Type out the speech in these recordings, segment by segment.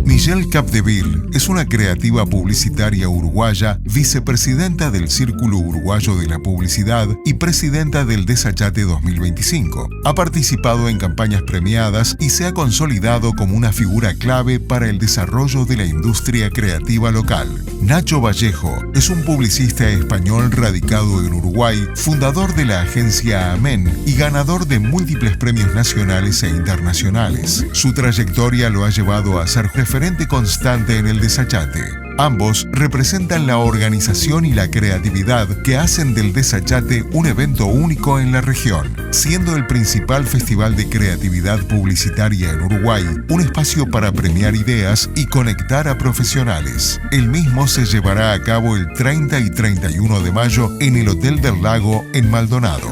Michelle Capdeville es una creativa publicitaria uruguaya, vicepresidenta del Círculo Uruguayo de la Publicidad y presidenta del Desachate 2025. Ha participado en campañas premiadas y se ha consolidado como una figura clave para el desarrollo de la industria creativa local. Nacho Vallejo es un publicista español radicado en Uruguay, fundador de la agencia Amén y ganador de múltiples premios nacionales e internacionales. Su trayectoria lo ha llevado a ser referente constante en el Desachate. Ambos representan la organización y la creatividad que hacen del Desachate un evento único en la región, siendo el principal festival de creatividad publicitaria en Uruguay, un espacio para premiar ideas y conectar a profesionales. El mismo se llevará a cabo el 30 y 31 de mayo en el Hotel del Lago en Maldonado.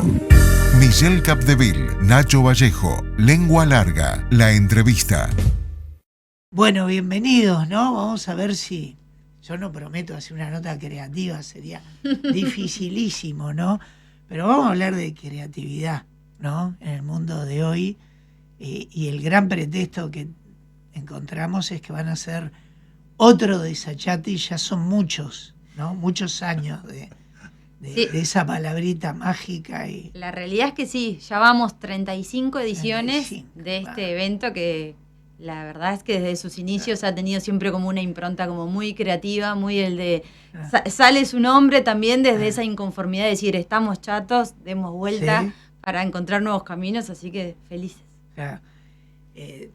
Michelle Capdeville, Nacho Vallejo, Lengua Larga, la entrevista. Bueno, bienvenidos, ¿no? Vamos a ver si... Yo no prometo hacer una nota creativa, sería dificilísimo, ¿no? Pero vamos a hablar de creatividad, ¿no? En el mundo de hoy. Y el gran pretexto que encontramos es que van a ser otro Desachate y ya son muchos, ¿no? Muchos años de esa palabrita mágica. Y la realidad es que sí, ya vamos 35 ediciones 35, de este evento que... La verdad es que desde sus inicios ha tenido siempre como una impronta como muy creativa, muy el de... Sale su nombre también desde esa inconformidad de decir, estamos chatos, demos vuelta para encontrar nuevos caminos, así que felices.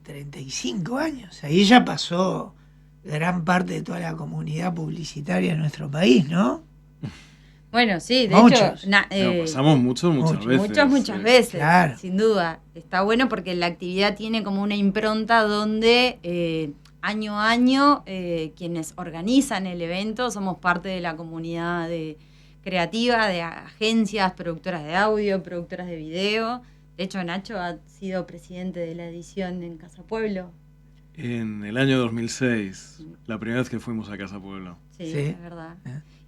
35 años, ahí ya pasó gran parte de toda la comunidad publicitaria de nuestro país, ¿no? Bueno, sí, de muchos. hecho... pasamos muchas veces. Muchas veces, claro. Sin duda. Está bueno porque la actividad tiene como una impronta donde año a año quienes organizan el evento somos parte de la comunidad creativa, de agencias, productoras de audio, productoras de video. De hecho, Nacho ha sido presidente de la edición en Casa Pueblo. En el año 2006, la primera vez que fuimos a Casa Pueblo. Sí, es verdad.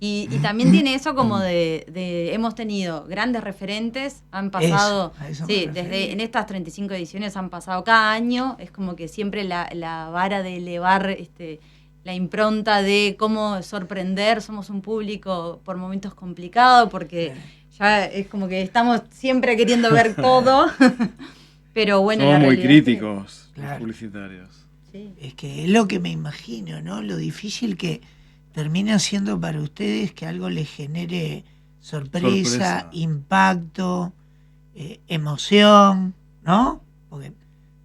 Y también tiene eso como de hemos tenido grandes referentes, han pasado, desde en estas 35 ediciones han pasado cada año, es como que siempre la vara de elevar la impronta de cómo sorprender, somos un público por momentos complicado, porque ya es como que estamos siempre queriendo ver todo, pero bueno. Somos muy críticos, los publicitarios. Sí. Es que es lo que me imagino, ¿no? Lo difícil que termina siendo para ustedes que algo les genere sorpresa. Impacto, emoción, ¿no? Porque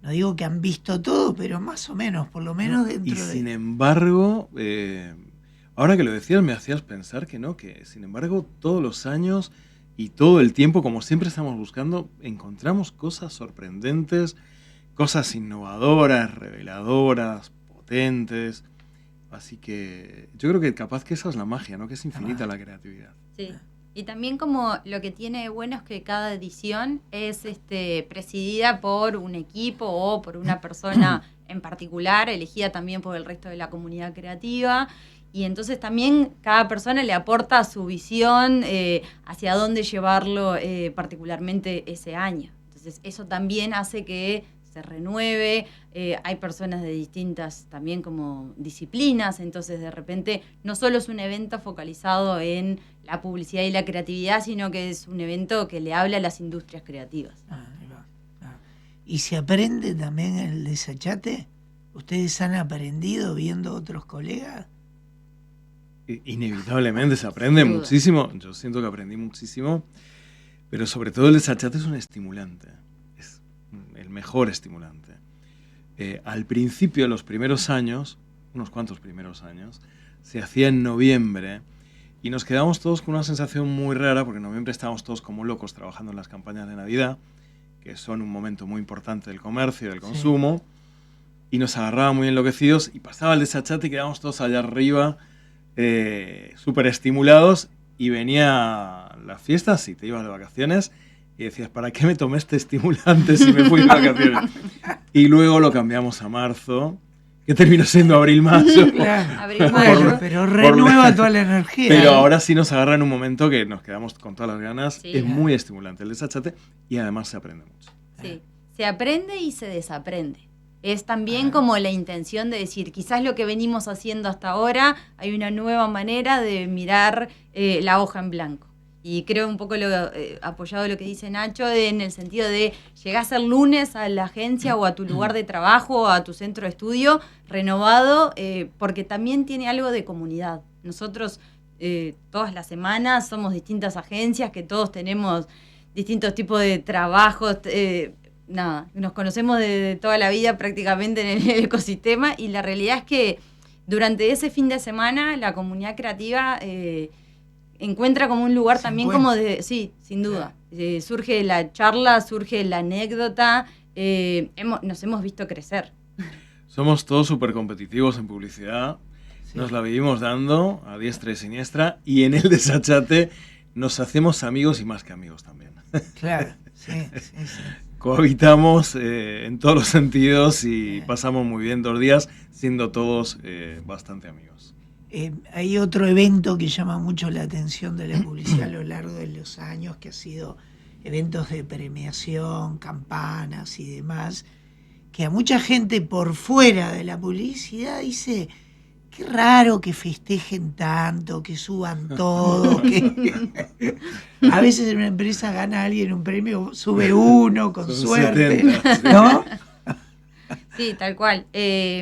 no digo que han visto todo, pero más o menos, por lo menos dentro de... Sin embargo, ahora que lo decías me hacías pensar que no, que sin embargo todos los años y todo el tiempo, como siempre estamos buscando, encontramos cosas sorprendentes, cosas innovadoras, reveladoras, potentes. Así que yo creo que capaz que esa es la magia, ¿no? Que es infinita la creatividad. Sí. Y también como lo que tiene de bueno es que cada edición es presidida por un equipo o por una persona en particular, elegida también por el resto de la comunidad creativa. Y entonces también cada persona le aporta su visión hacia dónde llevarlo particularmente ese año. Entonces eso también hace que se renueve, hay personas de distintas también como disciplinas, entonces de repente no solo es un evento focalizado en la publicidad y la creatividad, sino que es un evento que le habla a las industrias creativas. ¿Y se aprende también en el Desachate? ¿Ustedes han aprendido viendo otros colegas? Inevitablemente se aprende muchísimo, yo siento que aprendí muchísimo, pero sobre todo el Desachate es un estimulante. El mejor estimulante. Al principio, los primeros años, unos cuantos primeros años, se hacía en noviembre y nos quedamos todos con una sensación muy rara porque en noviembre estábamos todos como locos trabajando en las campañas de Navidad, que son un momento muy importante del comercio, del consumo, y nos agarraba muy enloquecidos y pasaba el Desachate y quedábamos todos allá arriba súper estimulados y venía las fiestas y te ibas de vacaciones y decías, ¿para qué me tomé este estimulante si me fui de vacaciones? Y luego lo cambiamos a marzo, que terminó siendo abril-mayo. Claro. Abril-mayo. Pero renueva toda la energía. Pero ahora sí nos agarra en un momento que nos quedamos con todas las ganas. Sí. Es muy estimulante el desachate y además se aprende mucho. Sí, se aprende y se desaprende. Es también como la intención de decir, quizás lo que venimos haciendo hasta ahora, hay una nueva manera de mirar la hoja en blanco. Y creo un poco apoyado lo que dice Nacho, en el sentido de llegás el lunes a la agencia o a tu lugar de trabajo o a tu centro de estudio renovado, porque también tiene algo de comunidad. Nosotros todas las semanas somos distintas agencias, que todos tenemos distintos tipos de trabajos, nos conocemos de toda la vida prácticamente en el ecosistema, y la realidad es que durante ese fin de semana la comunidad creativa encuentra como un lugar también como de... Sí, sin duda. Surge la charla, surge la anécdota, nos hemos visto crecer. Somos todos súper competitivos en publicidad, nos la vivimos dando a diestra y siniestra, y en el desachate nos hacemos amigos y más que amigos también. Claro, sí. Cohabitamos en todos los sentidos y pasamos muy bien 2 días, siendo todos bastante amigos. Hay otro evento que llama mucho la atención de la publicidad a lo largo de los años, que ha sido eventos de premiación, campanas y demás, que a mucha gente por fuera de la publicidad dice, qué raro que festejen tanto, que suban todo, que a veces en una empresa gana alguien un premio, sube uno con suerte, 70, sí. ¿no? Sí, tal cual.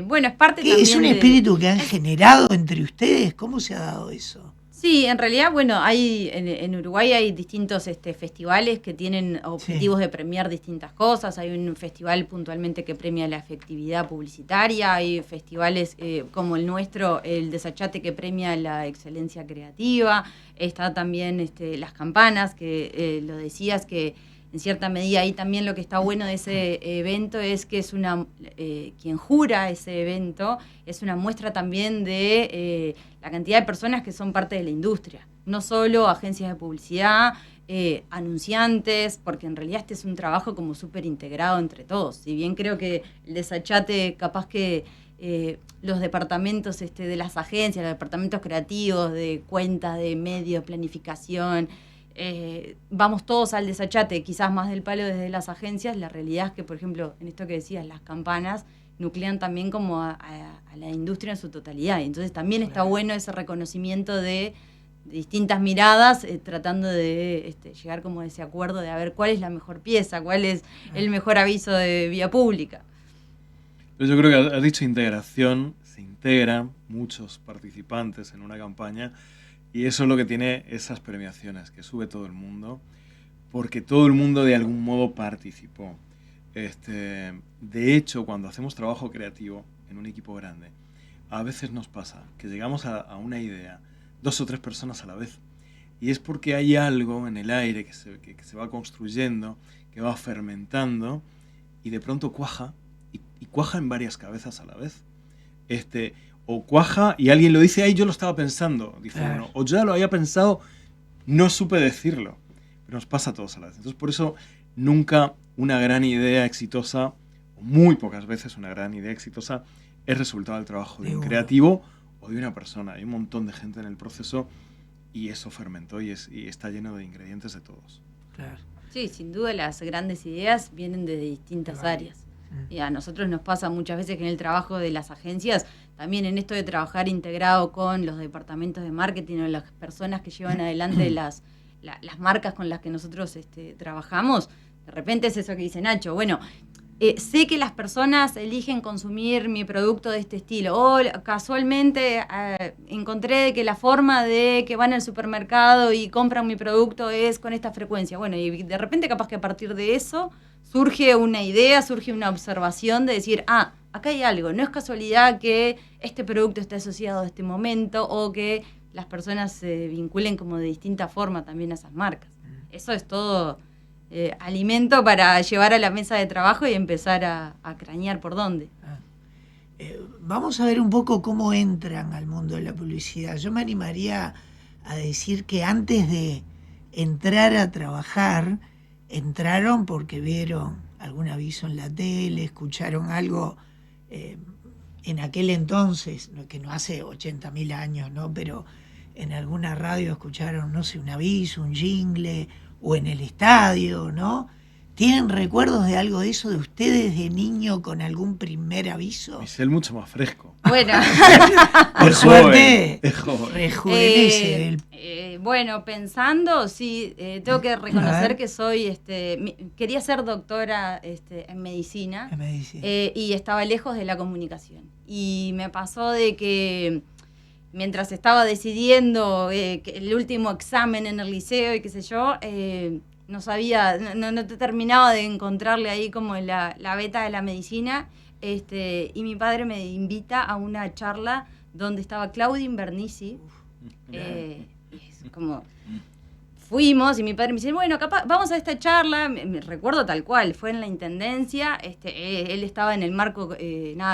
Bueno, es parte también ¿Es un espíritu que han generado entre ustedes? ¿Cómo se ha dado eso? Sí, en realidad, bueno, hay en Uruguay hay distintos festivales que tienen objetivos de premiar distintas cosas. Hay un festival puntualmente que premia la efectividad publicitaria, hay festivales como el nuestro, el Desachate, que premia la excelencia creativa. Está también las campanas, que lo decías, que en cierta medida ahí también lo que está bueno de ese evento es que es quien jura ese evento es una muestra también de la cantidad de personas que son parte de la industria, no solo agencias de publicidad, anunciantes, porque en realidad este es un trabajo como súper integrado entre todos. Si bien creo que el desachate, capaz que los departamentos de las agencias, los departamentos creativos, de cuentas, de medios, planificación, vamos todos al desachate, quizás más del palo desde las agencias. La realidad es que, por ejemplo, en esto que decías, las campanas nuclean también como a la industria en su totalidad. Y entonces también está bueno ese reconocimiento de distintas miradas, tratando de llegar como a ese acuerdo de a ver cuál es la mejor pieza, cuál es el mejor aviso de vía pública. Yo creo que has dicho integración, se integran muchos participantes en una campaña. Y eso es lo que tiene esas premiaciones, que sube todo el mundo, porque todo el mundo de algún modo participó. De hecho, cuando hacemos trabajo creativo en un equipo grande, a veces nos pasa que llegamos a una idea 2 o 3 personas a la vez. Y es porque hay algo en el aire que se va construyendo, que va fermentando, y de pronto cuaja, y cuaja en varias cabezas a la vez. O cuaja y alguien lo dice, ay, yo lo estaba pensando, dice uno, o yo ya lo había pensado, no supe decirlo, pero nos pasa a todos a la vez. Entonces, por eso nunca una gran idea exitosa, o muy pocas veces una gran idea exitosa, es resultado del trabajo de un creativo o de una persona. Hay un montón de gente en el proceso y eso fermentó y está lleno de ingredientes de todos. Claro. Sí, sin duda las grandes ideas vienen de distintas áreas. Y a nosotros nos pasa muchas veces que en el trabajo de las agencias, también en esto de trabajar integrado con los departamentos de marketing o las personas que llevan adelante las marcas con las que nosotros trabajamos, de repente es eso que dice Nacho, bueno, sé que las personas eligen consumir mi producto de este estilo, o casualmente encontré que la forma de que van al supermercado y compran mi producto es con esta frecuencia. Bueno, y de repente capaz que a partir de eso surge una idea, surge una observación de decir, acá hay algo, no es casualidad que este producto esté asociado a este momento o que las personas se vinculen como de distinta forma también a esas marcas. Eso es todo alimento para llevar a la mesa de trabajo y empezar a cranear por dónde. Vamos a ver un poco cómo entran al mundo de la publicidad. Yo me animaría a decir que antes de entrar a trabajar, entraron porque vieron algún aviso en la tele, escucharon algo en aquel entonces, que no hace 80.000 años, ¿no? Pero en alguna radio escucharon, no sé, un aviso, un jingle, o en el estadio, ¿no? ¿Tienen recuerdos de algo de eso, de ustedes de niño con algún primer aviso? Michelle mucho más fresco. Bueno, Por suerte, Es joven. rejuvenece. bueno, pensando, sí, tengo que reconocer que soy, quería ser doctora en medicina, y estaba lejos de la comunicación. Y me pasó de que mientras estaba decidiendo el último examen en el liceo y qué sé yo, no sabía, no terminaba de encontrarle ahí como la beta de la medicina, y mi padre me invita a una charla donde estaba Claudia Invernizzi, es como fuimos y mi padre me dice, bueno, capaz, vamos a esta charla, me recuerdo tal cual, fue en la intendencia, él estaba en el marco,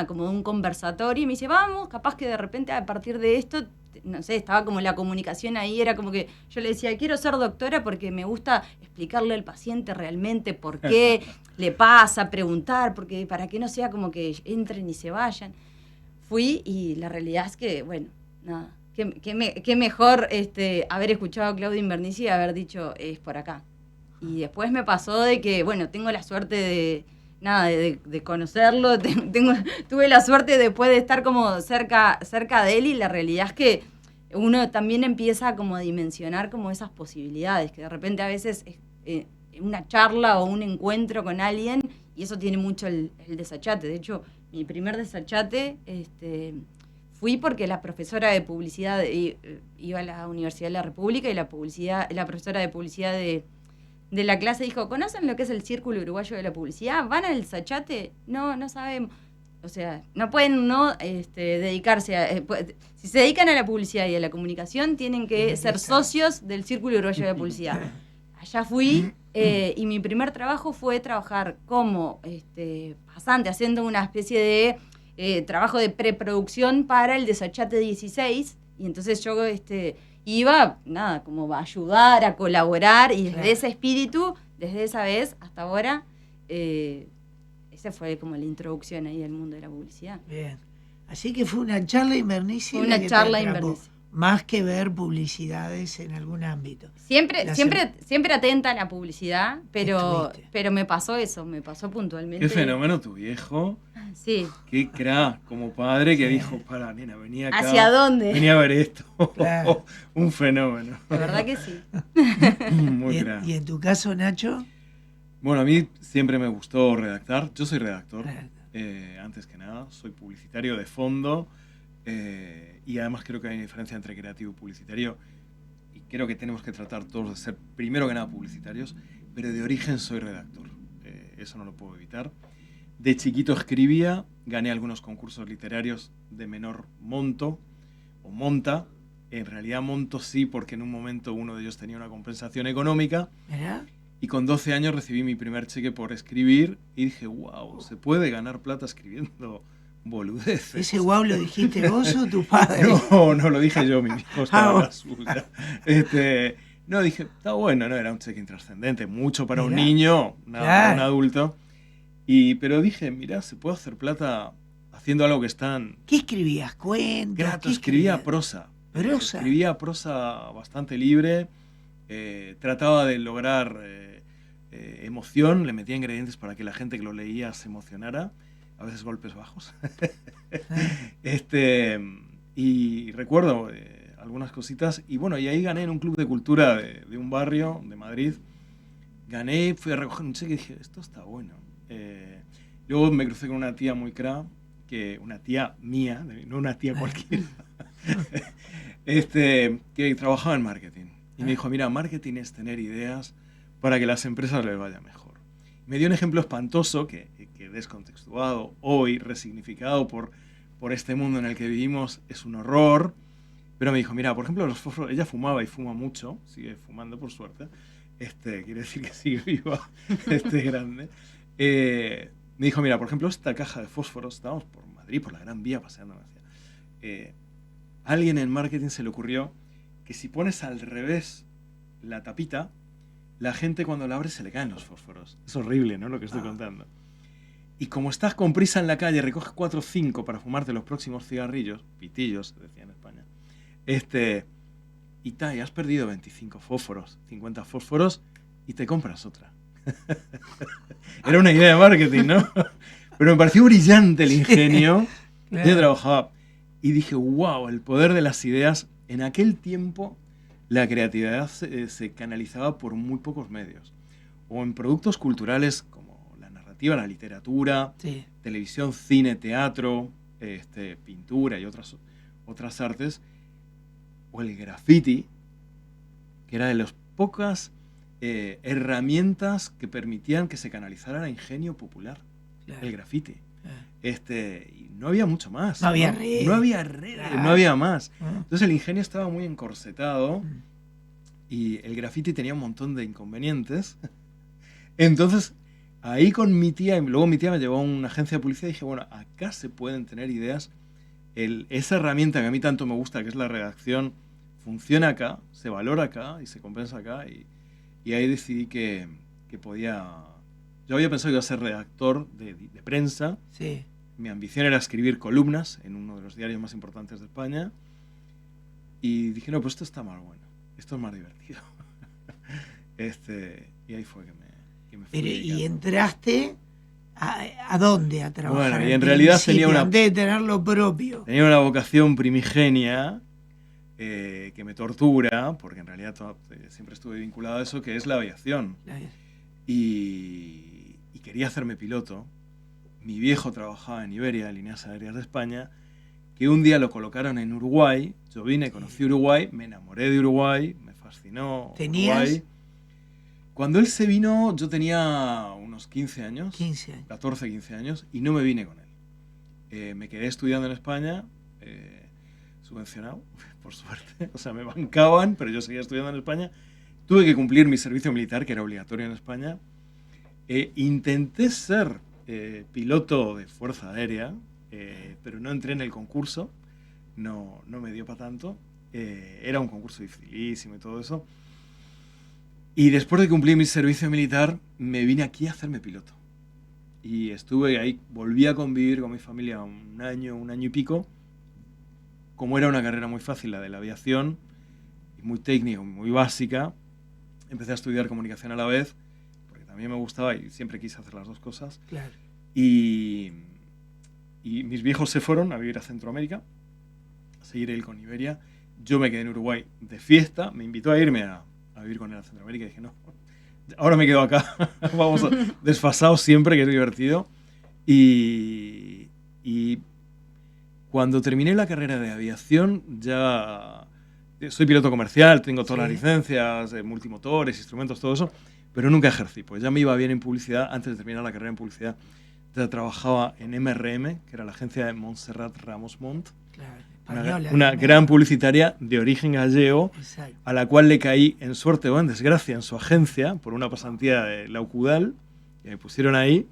como de un conversatorio, y me dice, vamos, capaz que de repente a partir de esto, no sé, estaba como la comunicación ahí, era como que yo le decía, quiero ser doctora porque me gusta explicarle al paciente realmente por qué le pasa, preguntar, porque para que no sea como que entren y se vayan. Fui y la realidad es que, bueno, nada, qué mejor haber escuchado a Claudia Invernizzi y haber dicho, es por acá. Y después me pasó de que, bueno, tengo la suerte de conocerlo, tuve la suerte después de estar como cerca de él, y la realidad es que uno también empieza como a dimensionar como esas posibilidades, que de repente a veces una charla o un encuentro con alguien, y eso tiene mucho el desachate. De hecho, mi primer desachate fui porque la profesora de publicidad iba a la Universidad de la República, y la profesora de publicidad de la clase dijo, ¿conocen lo que es el Círculo Uruguayo de la Publicidad? ¿Van al desachate? No sabemos. O sea, no pueden dedicarse a... si se dedican a la publicidad y a la comunicación, tienen que ser socios del Círculo Uruguayo de la Publicidad. Allá fui, y mi primer trabajo fue trabajar como pasante, haciendo una especie de trabajo de preproducción para el Desachate 16, y entonces yo iba, nada, como a ayudar, a colaborar, y desde ese espíritu, desde esa vez hasta ahora, esa fue como la introducción ahí al mundo de la publicidad. Bien. Así que fue una charla Invernizzi. Una charla Invernizzi. Más que ver publicidades en algún ámbito. Siempre atenta a la publicidad, pero me pasó eso, me pasó puntualmente. Qué fenómeno tu viejo. Sí. Qué crack como padre que dijo, para, nena, venía acá. ¿Hacia dónde? Venía a ver esto. Claro. Un fenómeno. La verdad que sí. Muy crack. ¿Y en tu caso, Nacho? Bueno, a mí siempre me gustó redactar. Yo soy redactor. Antes que nada, soy publicitario de fondo. Y además creo que hay una diferencia entre creativo y publicitario, y creo que tenemos que tratar todos de ser primero que nada publicitarios, pero de origen soy redactor, eso no lo puedo evitar. De chiquito escribía, gané algunos concursos literarios de menor monto o monta, en realidad monto sí, porque en un momento uno de ellos tenía una compensación económica. ¿Verdad? Y con 12 años recibí mi primer cheque por escribir y dije, wow, se puede ganar plata escribiendo boludeces. ¿Ese guau lo dijiste vos o tu padre? No lo dije yo, mi hijo estaba en la suya. No, dije, está bueno, no era un cheque intrascendente, mucho para un niño, nada para un adulto. Pero dije, mira, se puede hacer plata haciendo algo que están... ¿Qué escribías? ¿Cuentos? Grato, escribía prosa. ¿Prosa? Escribía prosa bastante libre, trataba de lograr emoción, le metía ingredientes para que la gente que lo leía se emocionara. A veces golpes bajos. Y recuerdo algunas cositas. Y bueno, y ahí gané en un club de cultura de un barrio de Madrid. Gané, fui a recoger un cheque y dije, esto está bueno. Luego me crucé con una tía muy cra, una tía mía, no una tía cualquiera, que trabajaba en marketing. Y me dijo, mira, marketing es tener ideas para que las empresas les vaya mejor. Me dio un ejemplo espantoso que descontextuado, hoy resignificado por este mundo en el que vivimos, es un horror. Pero me dijo, mira, por ejemplo, los fósforos, ella fumaba y fuma mucho, sigue fumando por suerte, quiere decir que sigue viva, grande. Me dijo, mira, por ejemplo, esta caja de fósforos, estábamos por Madrid, por la Gran Vía, paseando hacia... alguien en marketing se le ocurrió que si pones al revés la tapita, la gente cuando la abre se le caen los fósforos. Es horrible, ¿no?, lo que estoy contando. Y como estás con prisa en la calle, recoges 4 o 5 para fumarte los próximos cigarrillos, pitillos, se decía en España, y has perdido 25 fósforos, 50 fósforos, y te compras otra. Era una idea de marketing, ¿no? Pero me pareció brillante el ingenio. Claro. Yo trabajaba y dije, wow, el poder de las ideas. En aquel tiempo la creatividad se canalizaba por muy pocos medios. O en productos culturales como la narrativa, la literatura, Sí. televisión, cine, teatro, pintura y otras artes. O el graffiti, que era de las pocas herramientas que permitían que se canalizara el ingenio popular. Claro. El graffiti. Ah. Y no había mucho más. No había redes. No había redes, Claro. no había más. Ah. Entonces el ingenio estaba muy encorsetado Mm. y el graffiti tenía un montón de inconvenientes. Entonces, ahí con mi tía, y luego mi tía me llevó a una agencia de publicidad y dije, bueno, acá se pueden tener ideas. Esa herramienta que a mí tanto me gusta, que es la redacción, funciona acá, se valora acá y se compensa acá. Y ahí decidí que podía... Yo había pensado que iba a ser redactor de prensa. Sí. Mi ambición era escribir columnas en uno de los diarios más importantes de España. Y dije, no, pues esto está más bueno. Esto es más divertido. Y ahí fue que me fui. Pero, ¿y dedicando. entraste a dónde a trabajar? Bueno, y en realidad tenía una... Antes de tener lo propio. Tenía una vocación primigenia que me tortura, porque en realidad siempre estuve vinculado a eso, que es la aviación. Y quería hacerme piloto. Mi viejo trabajaba en Iberia, Líneas Aéreas de España, que un día lo colocaron en Uruguay. Yo vine, conocí Uruguay, me enamoré de Uruguay, me fascinó ¿Tenías? Uruguay. Cuando él se vino, yo tenía unos 15 años, 15 años. 14, 15 años, y no me vine con él. Me quedé estudiando en España, subvencionado, por suerte. O sea, me bancaban, pero yo seguía estudiando en España. Tuve que cumplir mi servicio militar, que era obligatorio en España. Intenté ser piloto de Fuerza Aérea, pero no entré en el concurso. No me dio para tanto. Era un concurso dificilísimo y todo eso. Y después de cumplir mi servicio militar, me vine aquí a hacerme piloto. Y estuve ahí, volví a convivir con mi familia un año y pico. Como era una carrera muy fácil, la de la aviación, y muy técnica, muy básica, empecé a estudiar comunicación a la vez, porque también me gustaba y siempre quise hacer las dos cosas. Claro. Y mis viejos se fueron a vivir a Centroamérica, a seguir él con Iberia. Yo me quedé en Uruguay de fiesta, me invitó a irme a vivir con él a Centroamérica y dije, no, ahora me quedo acá, vamos desfasados siempre, que es divertido. Y cuando terminé la carrera de aviación, ya soy piloto comercial, tengo todas las licencias, multimotores, instrumentos, todo eso, pero nunca ejercí, pues ya me iba bien en publicidad. Antes de terminar la carrera en publicidad, ya trabajaba en MRM, que era la agencia de Montserrat Ramos Montt, Claro. una gran publicitaria de origen gallego, Exacto. a la cual le caí en suerte o en desgracia en su agencia por una pasantía de la UCUDAL, que me pusieron ahí,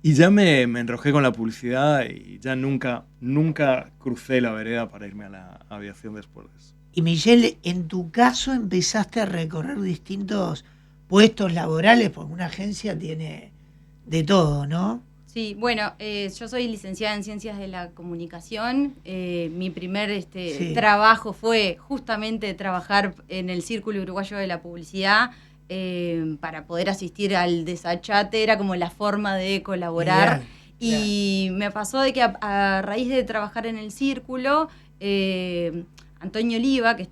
y ya me enrojé con la publicidad y ya nunca crucé la vereda para irme a la aviación después de eso. Y Michelle, en tu caso empezaste a recorrer distintos puestos laborales, porque una agencia tiene de todo, ¿no? Sí, bueno, yo soy licenciada en Ciencias de la Comunicación. Mi primer trabajo fue justamente trabajar en el Círculo Uruguayo de la Publicidad para poder asistir al desachate. Era como la forma de colaborar. Bien, y me pasó de que a raíz de trabajar en el Círculo, Antonio Oliva, que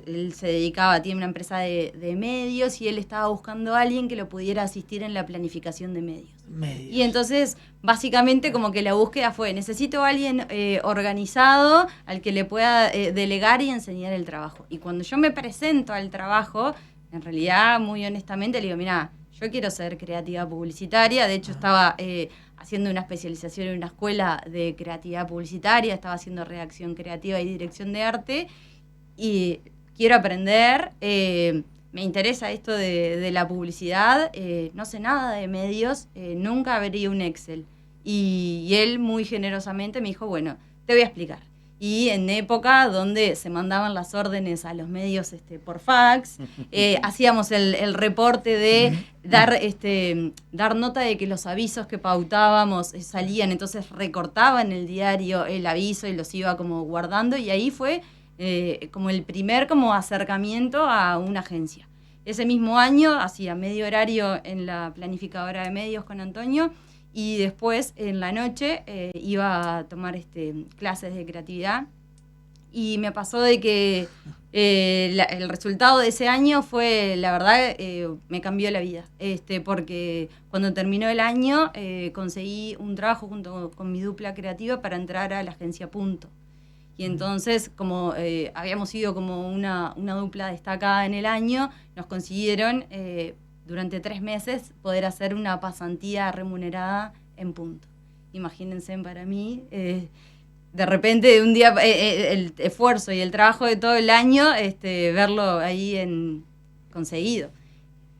él se dedicaba, tiene una empresa de medios, y él estaba buscando a alguien que lo pudiera asistir en la planificación de medios. Y entonces, básicamente, como que la búsqueda fue, necesito a alguien organizado al que le pueda delegar y enseñar el trabajo. Y cuando yo me presento al trabajo, en realidad, muy honestamente, le digo, mira, yo quiero ser creativa publicitaria. De hecho, estaba haciendo una especialización en una escuela de creatividad publicitaria, estaba haciendo redacción creativa y dirección de arte, y quiero aprender. Me interesa esto de la publicidad, no sé nada de medios, nunca vería un Excel. Y él muy generosamente me dijo, bueno, te voy a explicar. y en época donde se mandaban las órdenes a los medios por fax, hacíamos el reporte de dar nota de que los avisos que pautábamos salían, entonces recortaba en el diario el aviso y los iba como guardando, y ahí fue como el primer como acercamiento a una agencia. Ese mismo año hacía medio horario en la planificadora de medios con Antonio, y después en la noche iba a tomar clases de creatividad, y me pasó de que el resultado de ese año fue, la verdad, me cambió la vida, porque cuando terminó el año conseguí un trabajo junto con mi dupla creativa para entrar a la agencia Punto. Y entonces, como habíamos sido como una dupla destacada en el año, nos consiguieron durante 3 meses poder hacer una pasantía remunerada en Punto. Imagínense, para mí, de repente, de un día, el esfuerzo y el trabajo de todo el año, verlo ahí conseguido.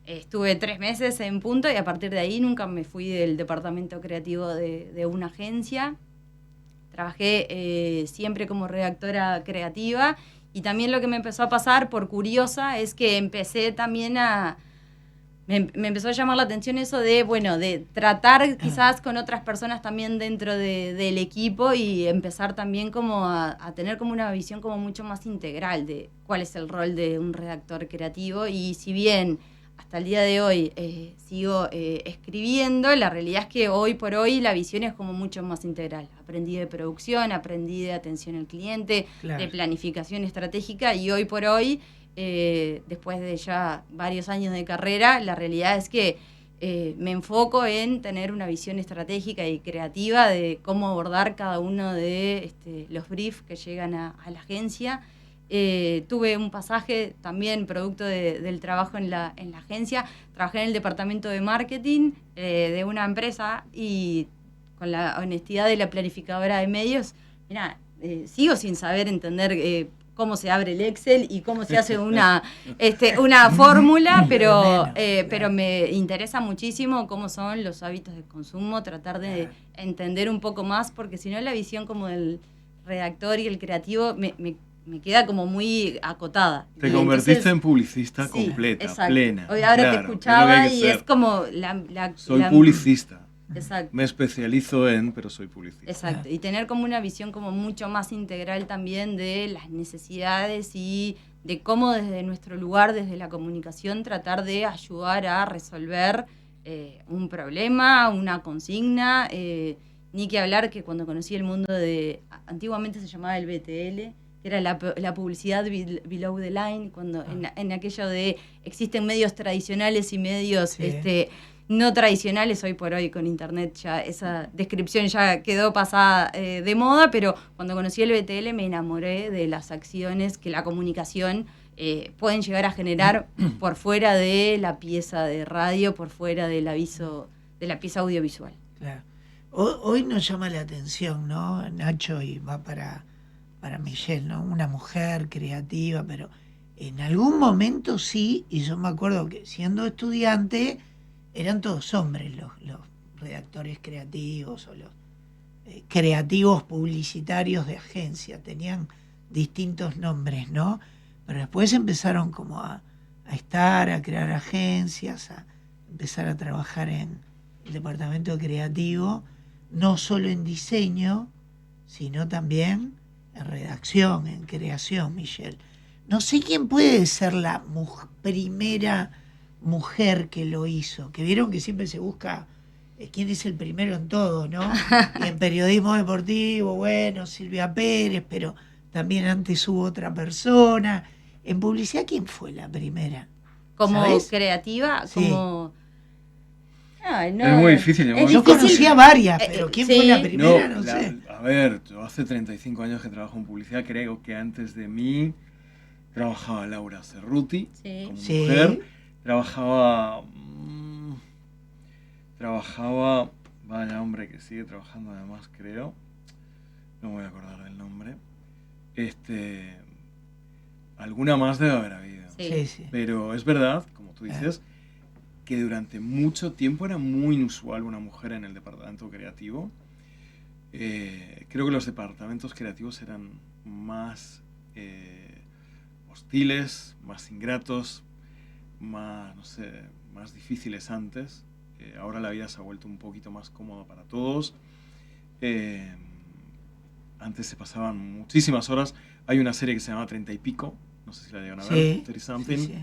Estuve 3 meses en Punto y a partir de ahí nunca me fui del departamento creativo de una agencia. Trabajé siempre como redactora creativa, y también lo que me empezó a pasar por curiosa es que empecé también me empezó a llamar la atención eso de tratar quizás con otras personas también dentro del equipo, y empezar también como a tener como una visión como mucho más integral de cuál es el rol de un redactor creativo. Y si bien hasta el día de hoy sigo escribiendo, la realidad es que hoy por hoy la visión es como mucho más integral. Aprendí de producción, aprendí de atención al cliente, claro, de planificación estratégica, y hoy por hoy, después de ya varios años de carrera, la realidad es que me enfoco en tener una visión estratégica y creativa de cómo abordar cada uno de los briefs que llegan a la agencia. Tuve un pasaje también producto del trabajo en la agencia. Trabajé en el departamento de marketing de una empresa, y con la honestidad de la planificadora de medios, sigo sin saber entender cómo se abre el Excel y cómo se hace una fórmula, pero me interesa muchísimo cómo son los hábitos de consumo, tratar de entender un poco más, porque si no la visión como del redactor y el creativo me queda como muy acotada. Te convertiste en publicista completa, exacto, plena. Hoy ahora te escuchaba y es como soy publicista. Exacto. Me especializo pero soy publicista. Exacto, y tener como una visión como mucho más integral también de las necesidades y de cómo desde nuestro lugar, desde la comunicación, tratar de ayudar a resolver un problema, una consigna. Ni que hablar que cuando conocí el mundo antiguamente se llamaba el BTL, que era la publicidad below the line, cuando en aquello de existen medios tradicionales y medios no tradicionales. Hoy por hoy con internet ya esa descripción ya quedó pasada de moda, pero cuando conocí el BTL me enamoré de las acciones que la comunicación pueden llegar a generar por fuera de la pieza de radio, por fuera del aviso, de la pieza audiovisual. Claro. Hoy nos llama la atención, ¿no, Nacho? Y va para Michelle, ¿no? Una mujer creativa, pero en algún momento sí, y yo me acuerdo que siendo estudiante eran todos hombres los redactores creativos o los creativos publicitarios de agencia, tenían distintos nombres, ¿no? Pero después empezaron como a crear agencias, a empezar a trabajar en el departamento creativo, no solo en diseño, sino también en redacción, en creación, Michelle. No sé quién puede ser la primera mujer que lo hizo, que vieron que siempre se busca quién es el primero en todo, ¿no? Y en periodismo deportivo, bueno, Silvia Pérez, pero también antes hubo otra persona. En publicidad, ¿quién fue la primera? Como ¿sabes? Creativa, Sí. como... Ay, no, es muy difícil. Yo conocía varias, pero ¿quién fue la primera? No sé. A ver, yo hace 35 años que trabajo en publicidad. Creo que antes de mí trabajaba Laura Cerruti como mujer. Trabajaba, vaya hombre que sigue trabajando además, creo. No me voy a acordar del nombre. Alguna más debe haber habido. Sí. Pero es verdad, como tú dices, que durante mucho tiempo era muy inusual una mujer en el departamento creativo. creo que los departamentos creativos eran más hostiles, más ingratos, más, no sé, más difíciles antes. Ahora la vida se ha vuelto un poquito más cómoda para todos. Antes se pasaban muchísimas horas. Hay una serie que se llama 30 y pico, no sé si la llegan a ver, 30 something, sí.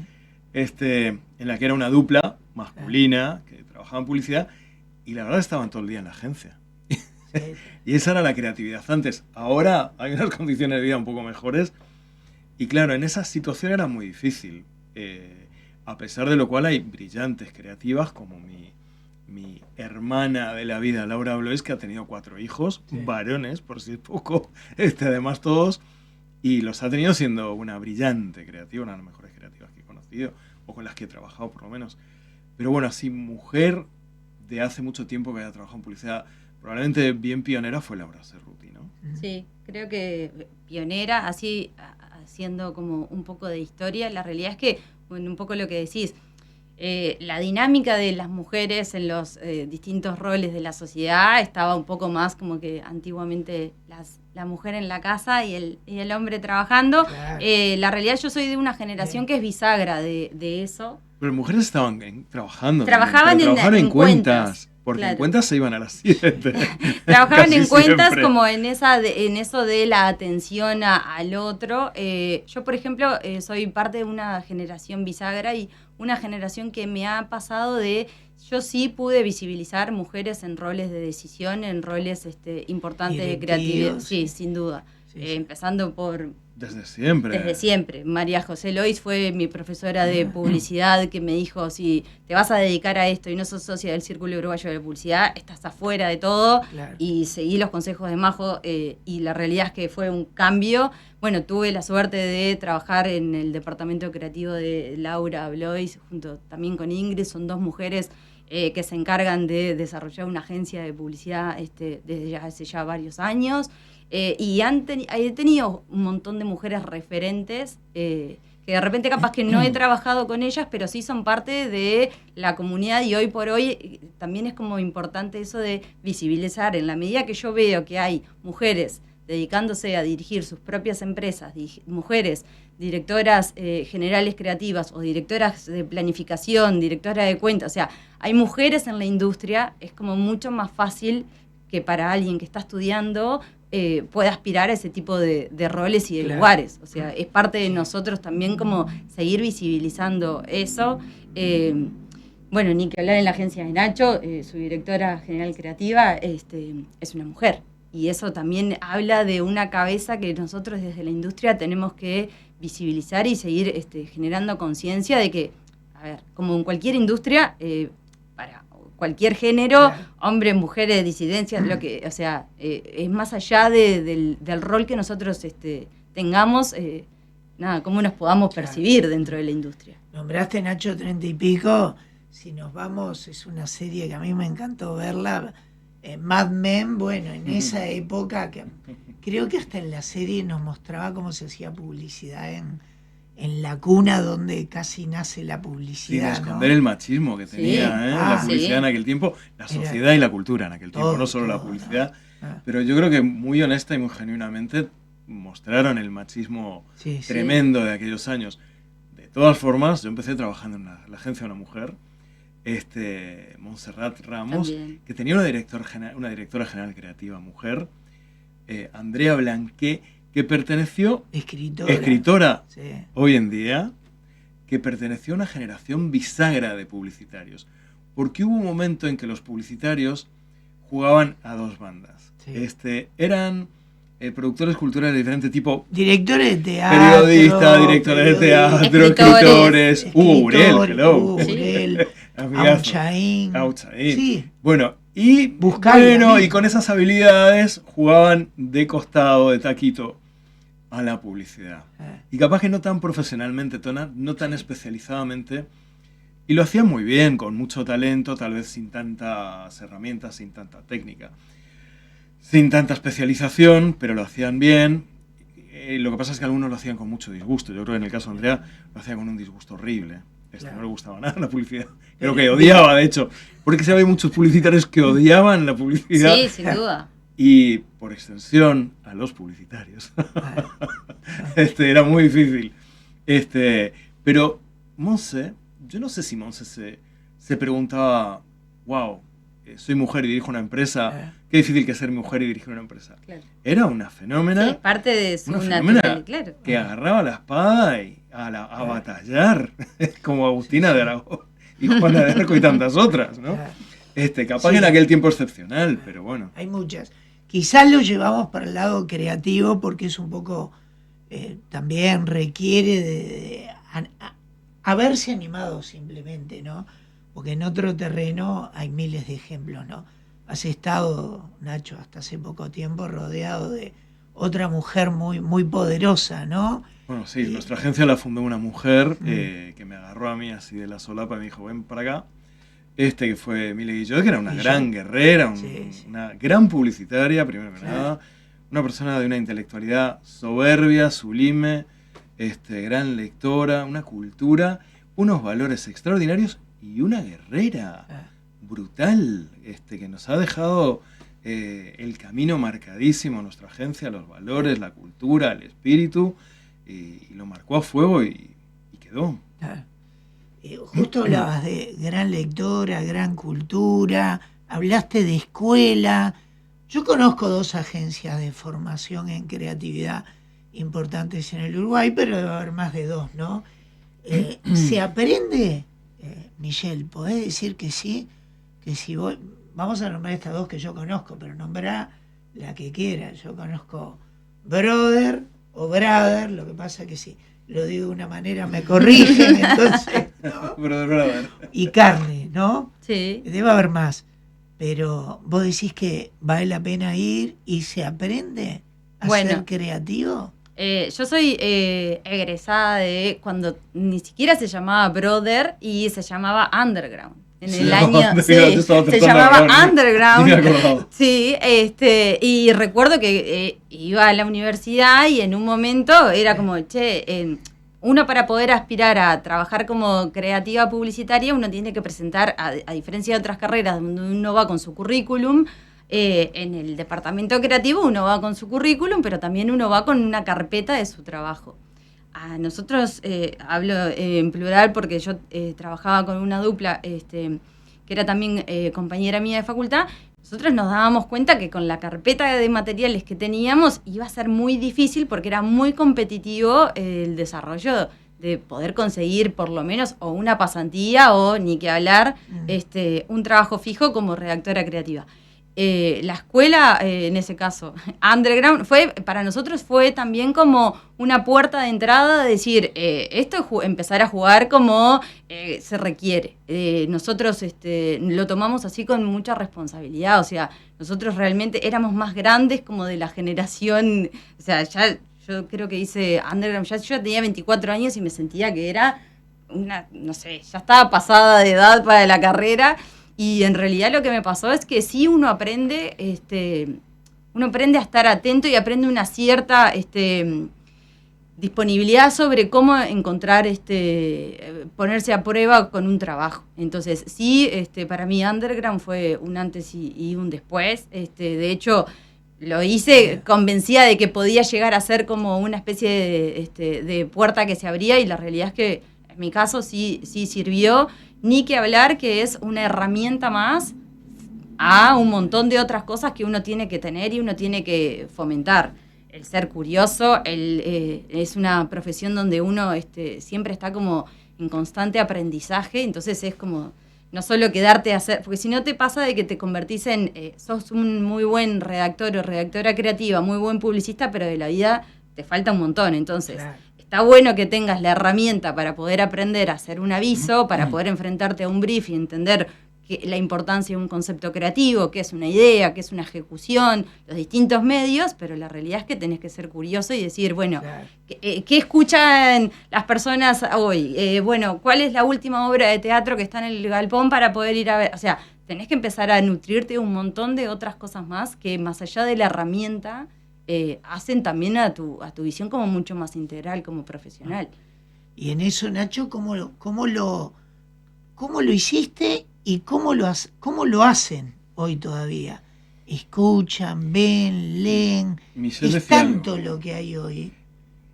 En la que era una dupla masculina que trabajaba en publicidad y la verdad estaban todo el día en la agencia. Y esa era la creatividad antes. Ahora hay unas condiciones de vida un poco mejores y claro, en esa situación era muy difícil. A pesar de lo cual hay brillantes creativas como mi hermana de la vida, Laura Blois, que ha tenido 4 hijos, varones, por si es poco, además todos, y los ha tenido siendo una brillante creativa, una de las mejores creativas que he conocido, o con las que he trabajado por lo menos. Pero bueno, así mujer de hace mucho tiempo que haya trabajado en publicidad, probablemente bien pionera fue Laura Cerruti, ¿no? Sí, creo que pionera, así haciendo como un poco de historia. La realidad es que, bueno, un poco lo que decís, la dinámica de las mujeres en los distintos roles de la sociedad estaba un poco más como que antiguamente la mujer en la casa y el hombre trabajando. Claro. La realidad, yo soy de una generación que es bisagra de eso. Pero mujeres estaban trabajando. Trabajaban en cuentas. Porque claro. en cuentas se iban a las 7. Trabajaban en cuentas siempre. como en eso de la atención al otro. Yo, por ejemplo, soy parte de una generación bisagra y una generación que me ha pasado yo sí pude visibilizar mujeres en roles de decisión, en roles importantes de creatividad. Sí, sin duda. Sí. Empezando por... Desde siempre. Desde siempre. María José Lois fue mi profesora de publicidad que me dijo, si te vas a dedicar a esto y no sos socia del Círculo Uruguayo de Publicidad, estás afuera de todo. Claro. Y seguí los consejos de Majo y la realidad es que fue un cambio. Bueno, tuve la suerte de trabajar en el departamento creativo de Laura Blois, junto también con Ingrid. Son 2 mujeres que se encargan de desarrollar una agencia de publicidad desde hace ya varios años. Y he tenido un montón de mujeres referentes que de repente capaz que no he trabajado con ellas, pero sí son parte de la comunidad y hoy por hoy también es como importante eso de visibilizar. En la medida que yo veo que hay mujeres dedicándose a dirigir sus propias empresas, mujeres directoras generales creativas o directoras de planificación, directoras de cuentas, o sea, hay mujeres en la industria, es como mucho más fácil que para alguien que está estudiando pueda aspirar a ese tipo de roles y de lugares. O sea, es parte de nosotros también como seguir visibilizando eso. Bueno, ni que hablar en la agencia de Nacho, su directora general creativa es una mujer. Y eso también habla de una cabeza que nosotros desde la industria tenemos que visibilizar y seguir generando conciencia de que, a ver, como en cualquier industria, para cualquier género, claro, hombres, mujeres, disidencias, lo que, o sea, es más allá del rol que nosotros tengamos, cómo nos podamos percibir dentro de la industria. Nombraste Nacho 30 y pico, si nos vamos, es una serie que a mí me encantó verla, Mad Men, bueno, en esa época, que creo que hasta en la serie nos mostraba cómo se hacía publicidad en la cuna donde casi nace la publicidad. Sin esconder, ¿no?, el machismo que tenía, sí, la publicidad en aquel tiempo, la sociedad y la cultura en aquel tiempo, no solo la publicidad. Pero yo creo que muy honesta y muy genuinamente mostraron el machismo tremendo de aquellos años. De todas formas, yo empecé trabajando en la agencia de una mujer, Montserrat Ramos, también, que tenía una directora general creativa mujer, Andrea Blanqué, que perteneció, escritora sí, hoy en día, que perteneció a una generación bisagra de publicitarios, porque hubo un momento en que los publicitarios jugaban a 2 bandas. Sí. Eran productores culturales de diferente tipo. Directores de teatro. Periodistas, directores de teatro, escritores. Hugo Urel, hello. Hugo Urel. Auchaín. Sí. Bueno, y con esas habilidades jugaban de costado, de taquito, a la publicidad. Y capaz que no tan profesionalmente, no tan especializadamente. Y lo hacían muy bien, con mucho talento, tal vez sin tantas herramientas, sin tanta técnica, sin tanta especialización, pero lo hacían bien. Lo que pasa es que algunos lo hacían con mucho disgusto. Yo creo que en el caso de Andrea lo hacía con un disgusto horrible. Claro. No le gustaba nada la publicidad. Creo que odiaba, de hecho. Porque había muchos publicitarios que odiaban la publicidad. Sí, sin duda. y por extensión a los publicitarios. Era muy difícil. Pero Monse, yo no sé si Monse se preguntaba, wow, soy mujer y dirijo una empresa, qué difícil que ser mujer y dirigir una empresa. Claro. Era una fenómena. Sí, es parte de su fenómena natural, claro. que agarraba la espada y a batallar, como Agustina de Aragón y Juana de Arco y tantas otras, ¿no? Capaz que en aquel tiempo excepcional, pero bueno. Hay muchas. Quizás lo llevamos para el lado creativo porque es un poco, también requiere de haberse animado simplemente, ¿no? Porque en otro terreno hay miles de ejemplos, ¿no? Has estado, Nacho, hasta hace poco tiempo rodeado de otra mujer muy, muy poderosa, ¿no? Bueno, sí, nuestra agencia la fundó una mujer que me agarró a mí así de la solapa y me dijo, ven para acá. Que fue Emilia Guillot, que era una gran guerrera, una gran publicitaria, primero que nada, una persona de una intelectualidad soberbia, sublime, gran lectora, una cultura, unos valores extraordinarios y una guerrera brutal, que nos ha dejado el camino marcadísimo a nuestra agencia, los valores, la cultura, el espíritu, y lo marcó a fuego y quedó. Justo hablabas de gran lectora, gran cultura, hablaste de escuela. Yo conozco 2 agencias de formación en creatividad importantes en el Uruguay, pero debe haber más de 2, ¿no? ¿Se aprende? Michelle, ¿podés decir que sí? Que si vos, vamos a nombrar estas 2 que yo conozco, pero nombrá la que quieras. Yo conozco Brother o Brother, lo que pasa que sí. Lo digo de una manera, me corrigen, entonces, ¿no? Brother. Y Carne, ¿no? Sí. Debe haber más. Pero vos decís que vale la pena ir y se aprende a ser creativo. Yo soy egresada de cuando ni siquiera se llamaba Brother y se llamaba Underground. En el año se llamaba Underground. Sí, y recuerdo que iba a la universidad y en un momento era como, uno para poder aspirar a trabajar como creativa publicitaria, uno tiene que presentar, a diferencia de otras carreras donde uno va con su currículum, en el departamento creativo uno va con su currículum, pero también uno va con una carpeta de su trabajo. A nosotros, hablo en plural porque yo trabajaba con una dupla que era también compañera mía de facultad. Nosotros nos dábamos cuenta que con la carpeta de materiales que teníamos iba a ser muy difícil porque era muy competitivo el desarrollo de poder conseguir por lo menos o una pasantía o, ni que hablar, un trabajo fijo como redactora creativa. La escuela, en ese caso, Underground, para nosotros fue también como una puerta de entrada de decir, esto es empezar a jugar como se requiere. Nosotros lo tomamos así con mucha responsabilidad, o sea, nosotros realmente éramos más grandes como de la generación, o sea, ya yo creo que hice Underground, yo tenía 24 años y me sentía que era no sé, ya estaba pasada de edad para la carrera. Y en realidad lo que me pasó es que sí uno aprende a estar atento y aprende una cierta disponibilidad sobre cómo encontrar, ponerse a prueba con un trabajo. Entonces sí, para mí Underground fue un antes y un después. De hecho, lo hice convencida de que podía llegar a ser como una especie de puerta que se abría y la realidad es que en mi caso sí sirvió. Ni que hablar que es una herramienta más a un montón de otras cosas que uno tiene que tener y uno tiene que fomentar. El ser curioso, es una profesión donde uno siempre está como en constante aprendizaje, entonces es como no solo quedarte a hacer, porque si no te pasa de que te convertís en, sos un muy buen redactor o redactora creativa, muy buen publicista, pero de la vida te falta un montón, entonces... Claro. Está bueno que tengas la herramienta para poder aprender a hacer un aviso, para poder enfrentarte a un brief y entender la importancia de un concepto creativo, qué es una idea, qué es una ejecución, los distintos medios, pero la realidad es que tenés que ser curioso y decir, bueno, claro. ¿Qué escuchan las personas hoy? Bueno, ¿cuál es la última obra de teatro que está en el galpón para poder ir a ver? O sea, tenés que empezar a nutrirte de un montón de otras cosas más que más allá de la herramienta... hacen también a tu visión como mucho más integral como profesional. Y en eso, Nacho, ¿cómo lo hiciste y cómo lo hacen hoy todavía? escuchan, ven, leen. Michelle Es decía tanto algo. lo que hay hoy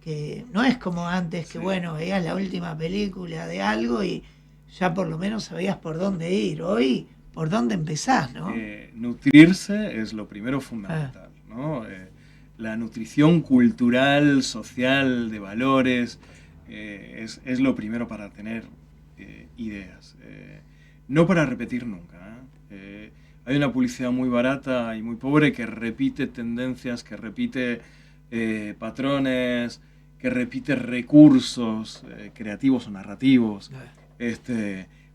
que no es como antes, que Sí. bueno, veías la última película de algo y ya por lo menos sabías por dónde ir. Hoy, por dónde empezás, ¿no? Nutrirse es lo primero fundamental, ¿no? La nutrición cultural, social, de valores, es lo primero para tener ideas. No para repetir nunca. Hay una publicidad muy barata y muy pobre que repite tendencias, que repite patrones, que repite recursos creativos o narrativos.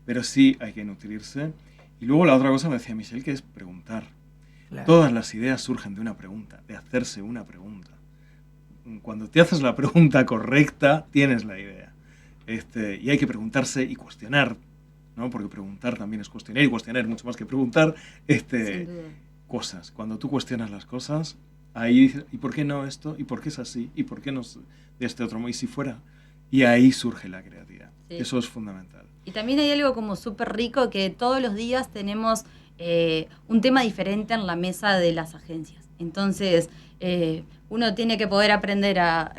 Pero sí hay que nutrirse. Y luego la otra cosa me decía Michelle, que es preguntar. Claro. Todas las ideas surgen de una pregunta, de hacerse una pregunta. Cuando te haces la pregunta correcta, tienes la idea. Y hay que preguntarse y cuestionar, ¿no? Porque preguntar también es cuestionar, y cuestionar mucho más que preguntar Sin duda. cosas. Cuando tú cuestionas las cosas, ahí dices, ¿y por qué no esto? ¿Y por qué es así? ¿Y por qué no es de este otro modo? ¿Y si fuera? Y ahí surge la creatividad. Sí. Eso es fundamental. Y también hay algo como súper rico, que todos los días tenemos un tema diferente en la mesa de las agencias. Entonces, uno tiene que poder aprender a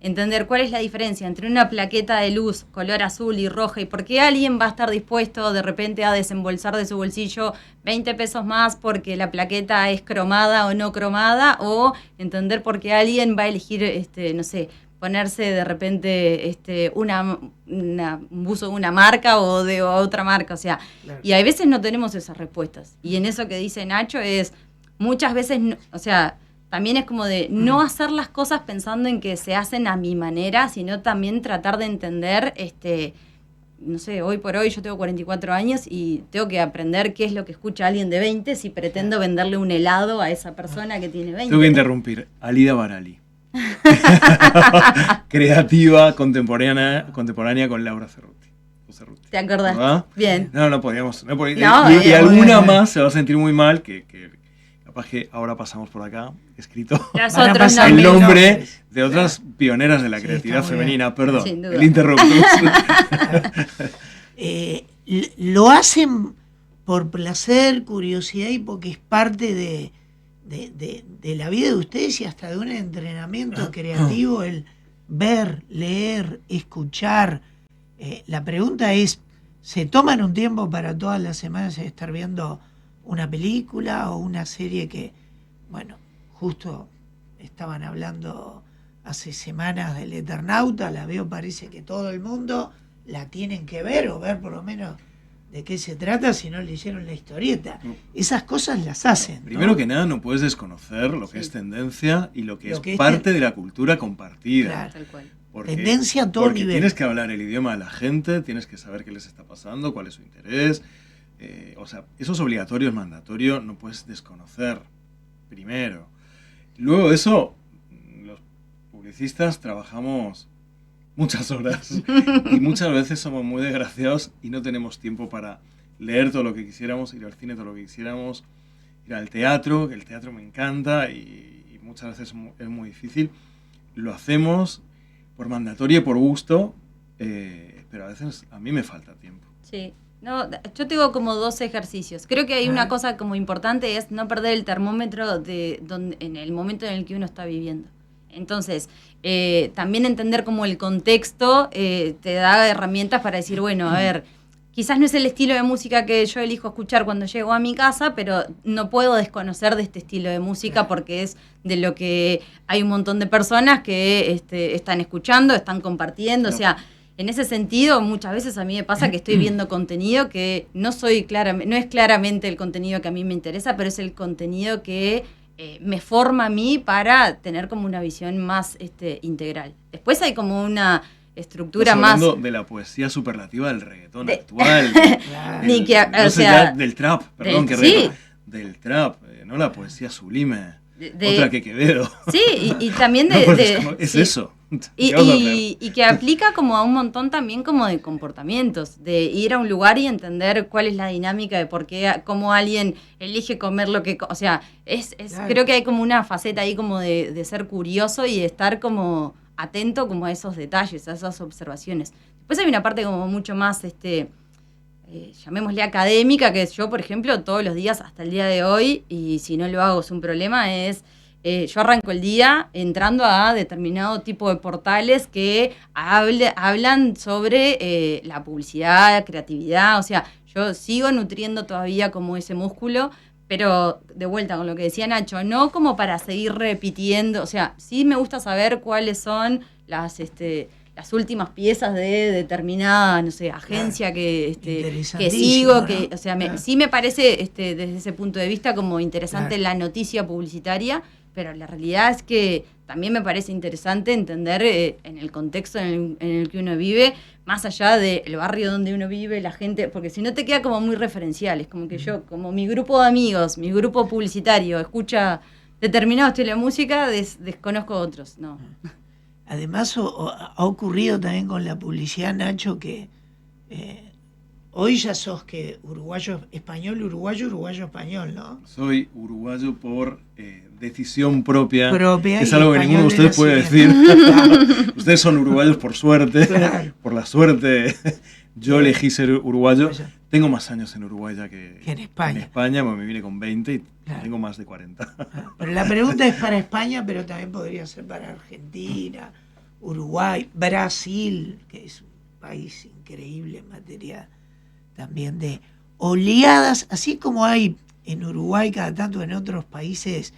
entender cuál es la diferencia entre una plaqueta de luz color azul y roja, y por qué alguien va a estar dispuesto de repente a desembolsar de su bolsillo 20 pesos más porque la plaqueta es cromada o no cromada, o entender por qué alguien va a elegir, no sé, ponerse de repente un buzo de una marca o de otra marca, o sea, Claro. y a veces no tenemos esas respuestas. Y en eso que dice Nacho es, muchas veces, o sea, también es como de no hacer las cosas pensando en que se hacen a mi manera, sino también tratar de entender, no sé, hoy por hoy yo tengo 44 años y tengo que aprender qué es lo que escucha alguien de 20 si pretendo venderle un helado a esa persona que tiene 20. Tengo que interrumpir. Alida Barali. Creativa, contemporánea con Laura Cerruti. ¿Te acordás? ¿Verdad? Bien. No podíamos. No, y muy alguna bien. más se va a sentir muy mal, que capaz que ahora pasamos por acá, escrito Los Van a otros pasar el nombres. nombre nombres. de otras pioneras de la Sí, creatividad está muy femenina. bien. Perdón, Sin duda. el interruptus. Lo hacen por placer, curiosidad y porque es parte de la vida de ustedes y hasta de un entrenamiento creativo, el ver, leer, escuchar. La pregunta es, ¿se toman un tiempo para todas las semanas estar viendo una película o una serie que, bueno, justo estaban hablando hace semanas del Eternauta, la veo, parece que todo el mundo la tienen que ver o ver por lo menos de qué se trata si no leyeron la historieta? Esas cosas las hacen, ¿no? Primero que nada, no puedes desconocer lo que Sí. es tendencia y lo que Lo es que es parte de la cultura compartida. Claro. Tal cual. Tendencia a todo porque nivel. tienes que hablar el idioma de la gente, tienes que saber qué les está pasando, cuál es su interés. O sea, eso es obligatorio, es mandatorio, no puedes desconocer primero. Luego de eso, los publicistas trabajamos muchas horas y muchas veces somos muy desgraciados y no tenemos tiempo para leer todo lo que quisiéramos, ir al cine todo lo que quisiéramos, ir al teatro, que el teatro me encanta y muchas veces es muy difícil. Lo hacemos por mandatorio y por gusto, pero a veces a mí me falta tiempo. Sí. No, yo tengo como 2 ejercicios. Creo que hay una cosa como importante, es no perder el termómetro en el momento en el que uno está viviendo. Entonces, también entender como el contexto te da herramientas para decir, bueno, a ver, quizás no es el estilo de música que yo elijo escuchar cuando llego a mi casa, pero no puedo desconocer de este estilo de música porque es de lo que hay un montón de personas que están escuchando, están compartiendo, o sea, en ese sentido muchas veces a mí me pasa que estoy viendo contenido que no es claramente el contenido que a mí me interesa, pero es el contenido que me forma a mí para tener como una visión más integral. Después hay como una estructura Estás más... hablando de la poesía superlativa del reggaetón actual. Claro. Ni que, no o sé, sea, ya del trap, perdón, que sí. reggaetón. Del trap, no la poesía sublime. Otra que Quevedo. Sí, y también No, pues, es sí. eso. Y, ¿Qué vas a hacer? y que aplica como a un montón también como de comportamientos, de ir a un lugar y entender cuál es la dinámica de por qué, cómo alguien elige comer lo que... O sea, Claro. creo que hay como una faceta ahí como de ser curioso y de estar como atento como a esos detalles, a esas observaciones. Después hay una parte como mucho más llamémosle académica, que yo, por ejemplo, todos los días hasta el día de hoy, y si no lo hago es un problema, yo arranco el día entrando a determinado tipo de portales que hablan sobre la publicidad, creatividad, o sea, yo sigo nutriendo todavía como ese músculo, pero de vuelta con lo que decía Nacho, no como para seguir repitiendo, o sea, sí me gusta saber cuáles son las últimas piezas de determinada, no sé, agencia que sigo, que, o sea, sí me parece desde ese punto de vista como interesante la noticia publicitaria, pero la realidad es que también me parece interesante entender en el contexto en el que uno vive, más allá del barrio donde uno vive, la gente, porque si no te queda como muy referencial, es como que yo, como mi grupo de amigos, mi grupo publicitario, escucha determinado estilo de música, desconozco otros, no. Además, ha ocurrido también con la publicidad, Nacho, que hoy ya sos que uruguayo-español, uruguayo-español, ¿no? Soy uruguayo por decisión propia, que es algo que ninguno de ustedes puede decir. Ustedes son uruguayos por suerte, por la suerte. Yo elegí ser uruguayo. Tengo más años en Uruguay ya que en España. En España, me vine con 20 y tengo más de 40. Pero la pregunta es para España, pero también podría ser para Argentina, Uruguay, Brasil, que es un país increíble en materia también de oleadas, así como hay en Uruguay, cada tanto en otros países,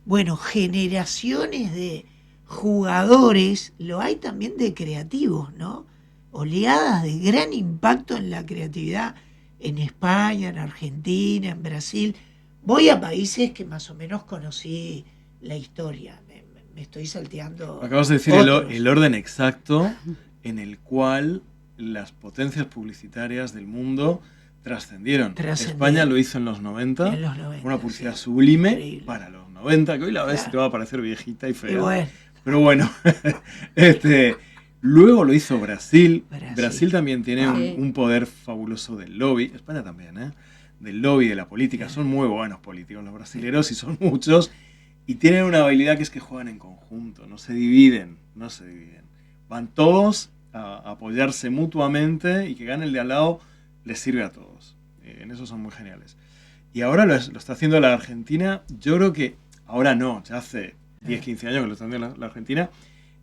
bueno, generaciones de jugadores, lo hay también de creativos, ¿no? Oleadas de gran impacto en la creatividad en España, en Argentina, en Brasil. Voy a países que más o menos conocí la historia, me estoy salteando. Acabas de decir el orden exacto en el cual las potencias publicitarias del mundo trascendieron. España lo hizo en los 90, una publicidad sublime increíble. Para los 90, que hoy la ves y te va a parecer viejita y fea. Bueno. Pero bueno, luego lo hizo Brasil. Brasil también tiene un poder fabuloso del lobby. España también, del lobby, de la política. Son muy buenos políticos los brasileños y son muchos. Y tienen una habilidad que es que juegan en conjunto, no se dividen. Van todos a apoyarse mutuamente y que gane el de al lado les sirve a todos. En eso son muy geniales. Y ahora lo está haciendo la Argentina. Yo creo que ahora no, ya hace 10, 15 años que lo está haciendo la Argentina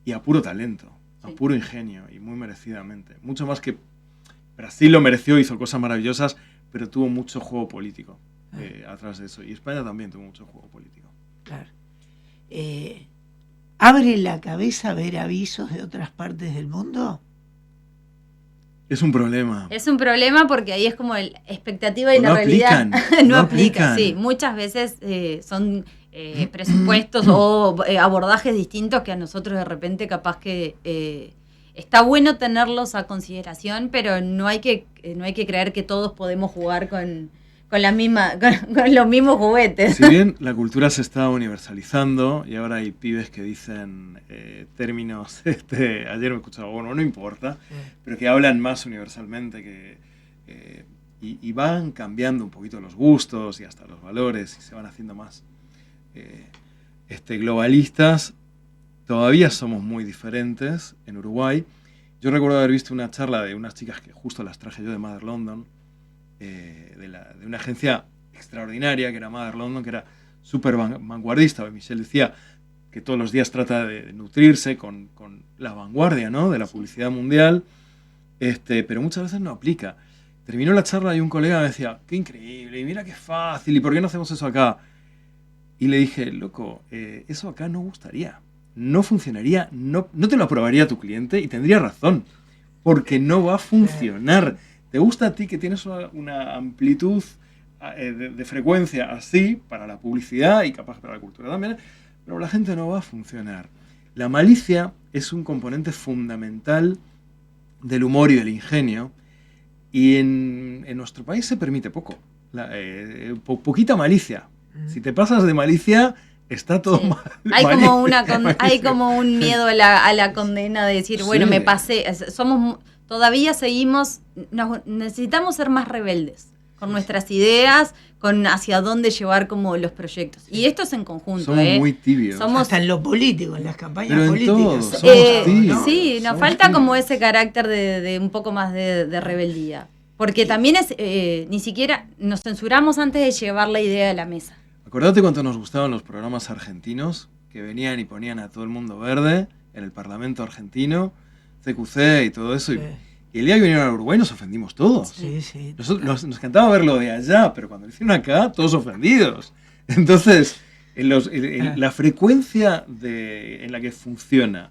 y a puro talento, a puro ingenio y muy merecidamente. Mucho más que Brasil lo mereció, hizo cosas maravillosas, pero tuvo mucho juego político atrás de eso. Y España también tuvo mucho juego político. Claro. ¿Abre la cabeza ver avisos de otras partes del mundo? Es un problema. Es un problema porque ahí es como la expectativa y la realidad no aplican. Sí, muchas veces son presupuestos o abordajes distintos que a nosotros de repente capaz que está bueno tenerlos a consideración, pero no hay que creer que todos podemos jugar con los mismos juguetes. Si bien la cultura se está universalizando y ahora hay pibes que dicen términos, ayer me escuchaba, bueno, no importa, pero que hablan más universalmente y van cambiando un poquito los gustos y hasta los valores y se van haciendo más globalistas. Todavía somos muy diferentes en Uruguay. Yo recuerdo haber visto una charla de unas chicas que justo las traje yo de Mother London, de una agencia extraordinaria que era Mother London, que era súper vanguardista. Michelle decía que todos los días trata de nutrirse con la vanguardia, ¿no?, de la publicidad mundial, pero muchas veces no aplica. Terminó la charla y un colega me decía, qué increíble, y mira qué fácil, ¿y por qué no hacemos eso acá? Y le dije, loco, eso acá no gustaría, no funcionaría, no te lo aprobaría tu cliente y tendría razón, porque no va a funcionar. ¿Te gusta a ti que tienes una amplitud de frecuencia así para la publicidad y capaz para la cultura también? Pero la gente no va a funcionar. La malicia es un componente fundamental del humor y del ingenio y en nuestro país se permite poco. Poquita malicia. Si te pasas de malicia, está todo mal. Hay como un miedo a la condena de decir, bueno, me pasé. Todavía necesitamos ser más rebeldes con nuestras ideas, con hacia dónde llevar como los proyectos. Y esto es en conjunto. Somos muy tibios. Hasta en lo político, en las campañas pero políticas. Somos tibios. Sí, nos falta como ese carácter de un poco más de rebeldía. Porque también es, ni siquiera nos censuramos antes de llevar la idea a la mesa. Acordate cuánto nos gustaban los programas argentinos, que venían y ponían a todo el mundo verde en el Parlamento argentino, CQC y todo eso. Sí. Y el día que vinieron a Uruguay nos ofendimos todos. Sí. Nos encantaba verlo de allá, pero cuando lo hicieron acá, todos ofendidos. Entonces, la frecuencia en la que funciona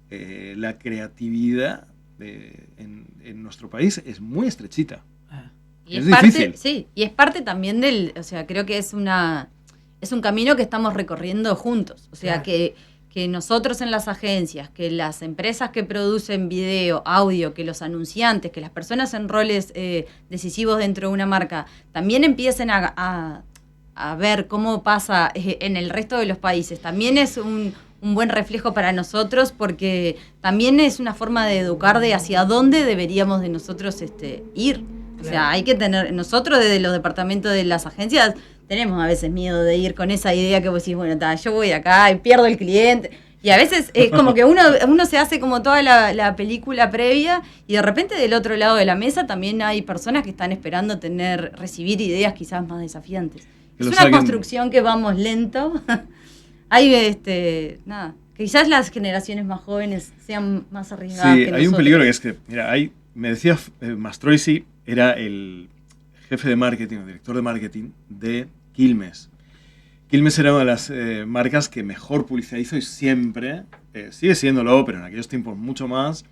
la creatividad en nuestro país es muy estrechita. Y es parte, difícil. sí, y es parte también o sea, creo que es un camino que estamos recorriendo juntos. O sea, Claro. que nosotros en las agencias, que las empresas que producen video, audio, que los anunciantes, que las personas en roles decisivos dentro de una marca, también empiecen a ver cómo pasa en el resto de los países. También es un buen reflejo para nosotros, porque también es una forma de educar de hacia dónde deberíamos de nosotros ir. O sea, hay que tener, nosotros desde los departamentos de las agencias tenemos a veces miedo de ir con esa idea que vos decís, bueno, yo voy acá y pierdo el cliente. Y a veces es como que uno se hace como toda la película previa, y de repente del otro lado de la mesa también hay personas que están esperando recibir ideas quizás más desafiantes. Es una construcción que vamos lento. Hay, quizás las generaciones más jóvenes sean más arriesgadas que nosotros. Hay un peligro que es que, mira, me decía Mastroisi, era el jefe de marketing, o director de marketing de Quilmes. Quilmes era una de las marcas que mejor publicidad hizo y siempre, sigue siéndolo, pero en aquellos tiempos mucho más.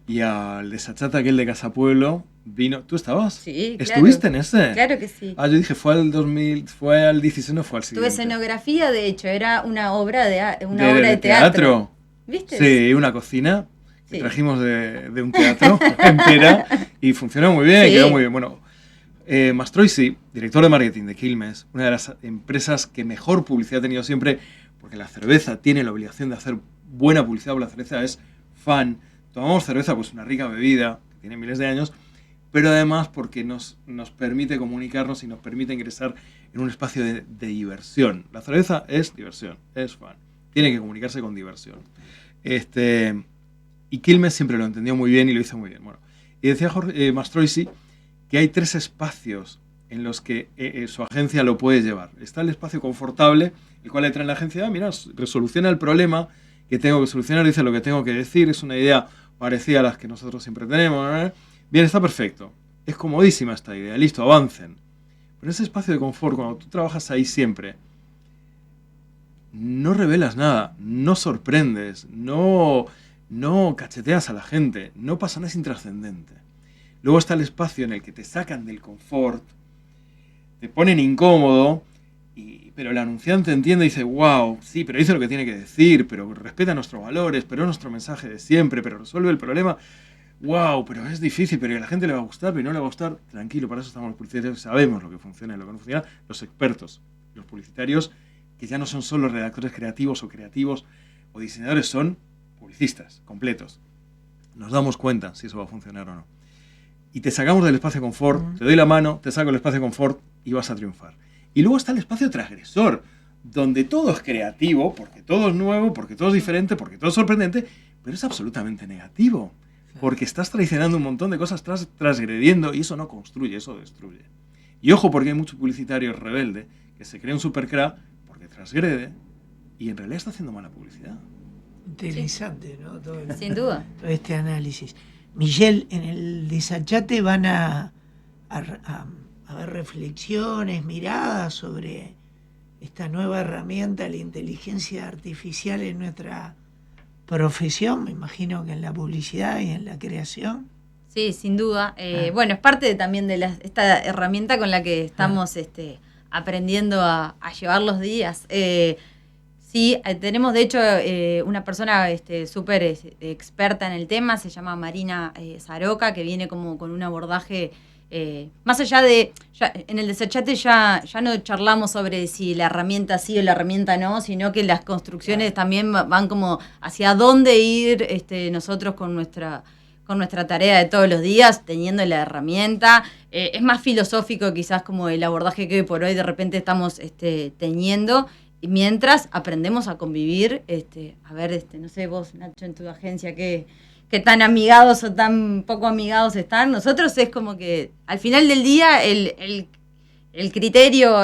Y al desachate aquel de Casa Pueblo vino. ¿Tú estabas? Sí, claro. ¿Estuviste en ese? Claro que sí. Yo dije, fue al 2000, fue al 16, no fue al Tuve siguiente. escenografía, de hecho, era una obra de teatro. ¿Viste? Sí, una cocina que Sí. trajimos de un teatro entera y funcionó muy bien, Sí. quedó muy bien. Bueno, Mastroisi, director de marketing de Quilmes, una de las empresas que mejor publicidad ha tenido siempre, porque la cerveza tiene la obligación de hacer buena publicidad, porque la cerveza es fan. Tomamos cerveza, pues una rica bebida, que tiene miles de años, pero además porque nos permite comunicarnos y nos permite ingresar en un espacio de diversión. La cerveza es diversión, es fan. Tiene que comunicarse con diversión. Y Quilmes siempre lo entendió muy bien y lo hizo muy bien. Bueno, y decía Mastroisi que hay 3 espacios en los que su agencia lo puede llevar. Está el espacio confortable, el cual le trae la agencia, mira, resoluciona el problema que tengo que solucionar, dice lo que tengo que decir, es una idea parecida a las que nosotros siempre tenemos, ¿no? Bien, está perfecto. Es comodísima esta idea, listo, avancen. Pero ese espacio de confort, cuando tú trabajas ahí siempre, no revelas nada, no sorprendes, no cacheteas a la gente, no pasa nada, es intrascendente. Luego está el espacio en el que te sacan del confort, te ponen incómodo, pero el anunciante entiende y dice, wow, sí, pero dice lo que tiene que decir, pero respeta nuestros valores, pero es nuestro mensaje de siempre, pero resuelve el problema. Wow, pero es difícil, pero a la gente le va a gustar, pero no le va a gustar. Tranquilo, para eso estamos los publicitarios, sabemos lo que funciona y lo que no funciona. Los expertos, los publicitarios, que ya no son solo redactores creativos o diseñadores, son publicistas completos. Nos damos cuenta si eso va a funcionar o no. Y te sacamos del espacio de confort, te doy la mano, te saco del espacio de confort y vas a triunfar. Y luego está el espacio transgresor, donde todo es creativo, porque todo es nuevo, porque todo es diferente, porque todo es sorprendente, pero es absolutamente negativo. Porque estás traicionando un montón de cosas, estás transgrediendo, y eso no construye, eso destruye. Y ojo, porque hay mucho publicitario rebelde que se cree un supercrack porque transgrede y en realidad está haciendo mala publicidad. Interesante, ¿no? Sin duda. Todo este análisis. Michelle, en el desachate van a ver reflexiones, miradas sobre esta nueva herramienta, la inteligencia artificial en nuestra profesión, me imagino que en la publicidad y en la creación. Sí, sin duda. Bueno, es parte también de esta herramienta con la que estamos aprendiendo a llevar los días. Sí, tenemos de hecho una persona súper experta en el tema, se llama Marina Zaroca, que viene como con un abordaje más allá de, en el desachate ya no charlamos sobre si la herramienta sí o la herramienta no, sino que las construcciones también van como hacia dónde ir nosotros con nuestra tarea de todos los días, teniendo la herramienta. Es más filosófico quizás como el abordaje que hoy por hoy de repente estamos teniendo, mientras aprendemos a convivir. A ver, no sé, vos, Nacho, en tu agencia, ¿qué qué tan amigados o tan poco amigados están. Nosotros es como que al final del día el criterio,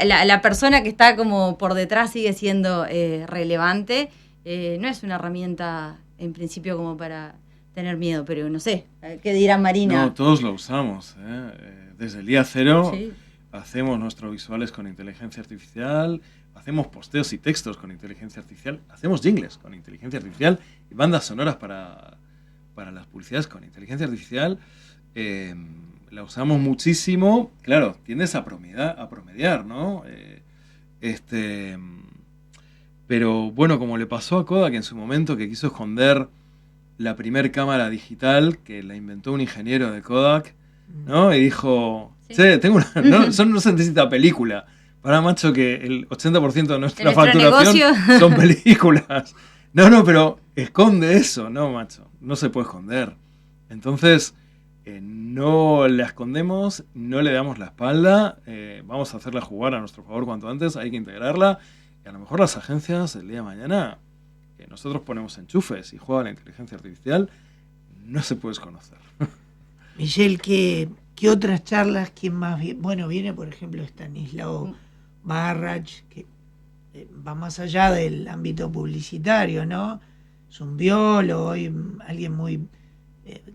la persona que está como por detrás sigue siendo relevante. No es una herramienta en principio como para tener miedo, pero no sé, ¿qué dirá Marina? No, todos lo usamos. Desde el día cero Sí. hacemos nuestros visuales con inteligencia artificial, hacemos posteos y textos con inteligencia artificial, hacemos jingles con inteligencia artificial y bandas sonoras para las publicidades con inteligencia artificial. La usamos muchísimo. Claro, tiendes a promediar, ¿no? Pero bueno, como le pasó a Kodak en su momento, que quiso esconder la primer cámara digital que la inventó un ingeniero de Kodak, ¿no? Y dijo, Sí. che, tengo una, no se necesita película. Para, macho, que el 80% de nuestra nuestro facturación negocio. son películas. No, pero esconde eso, no, macho. No se puede esconder. Entonces, no la escondemos, no le damos la espalda, vamos a hacerla jugar a nuestro favor cuanto antes, hay que integrarla. Y a lo mejor las agencias, el día de mañana, nosotros ponemos enchufes y juega la inteligencia artificial, no se puede desconocer. Michelle, ¿qué otras charlas? ¿Quién más viene? Bueno, viene por ejemplo Stanislao Barrach, que va más allá del ámbito publicitario, ¿no? Es un biólogo y alguien muy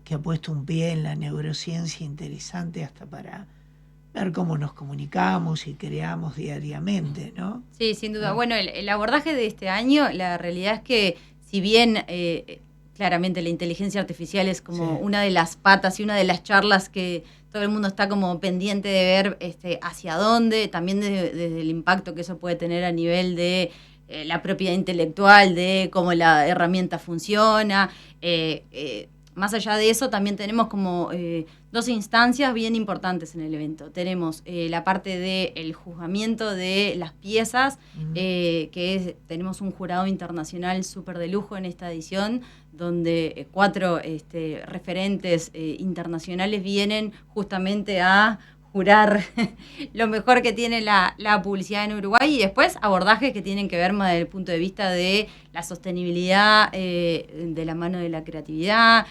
que ha puesto un pie en la neurociencia interesante hasta para ver cómo nos comunicamos y creamos diariamente, ¿no? Sí, sin duda. Bueno, el abordaje de este año, la realidad es que si bien claramente la inteligencia artificial es como una de las patas y una de las charlas que todo el mundo está como pendiente de ver hacia dónde, también desde el impacto que eso puede tener a nivel de la propiedad intelectual, de cómo la herramienta funciona. Más allá de eso, también tenemos como dos instancias bien importantes en el evento. Tenemos la parte del juzgamiento de las piezas, tenemos un jurado internacional súper de lujo en esta edición, donde 4 referentes internacionales vienen justamente a jurar lo mejor que tiene la publicidad en Uruguay, y después abordajes que tienen que ver más desde el punto de vista de la sostenibilidad de la mano de la creatividad.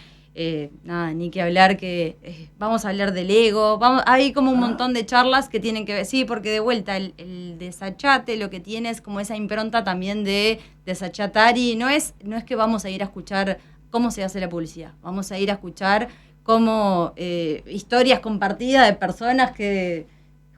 Nada, ni que hablar que vamos a hablar del ego, hay como un montón de charlas que tienen que ver, sí, porque de vuelta el desachate lo que tiene es como esa impronta también de desachatar, y no es que vamos a ir a escuchar cómo se hace la publicidad, vamos a ir a escuchar como historias compartidas de personas que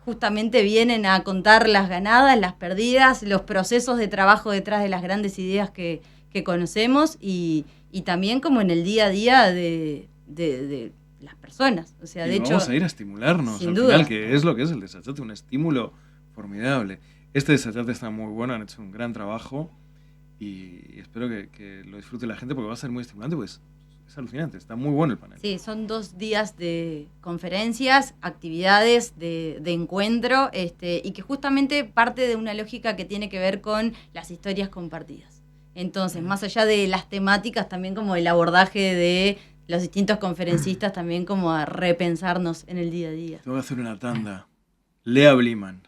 justamente vienen a contar las ganadas, las perdidas, los procesos de trabajo detrás de las grandes ideas que conocemos, y también como en el día a día de las personas. O sea, de hecho, vamos a ir a estimularnos sin al duda. final, que es lo que es el desachate, un estímulo formidable. Este desachate está muy bueno, han hecho un gran trabajo y espero que lo disfrute la gente, porque va a ser muy estimulante, pues es alucinante, está muy bueno el panel. Sí, son 2 días de conferencias, actividades de encuentro, y que justamente parte de una lógica que tiene que ver con las historias compartidas. Entonces, más allá de las temáticas, también como el abordaje de los distintos conferencistas, también como a repensarnos en el día a día. Tengo que hacer una tanda. Lea Bliman.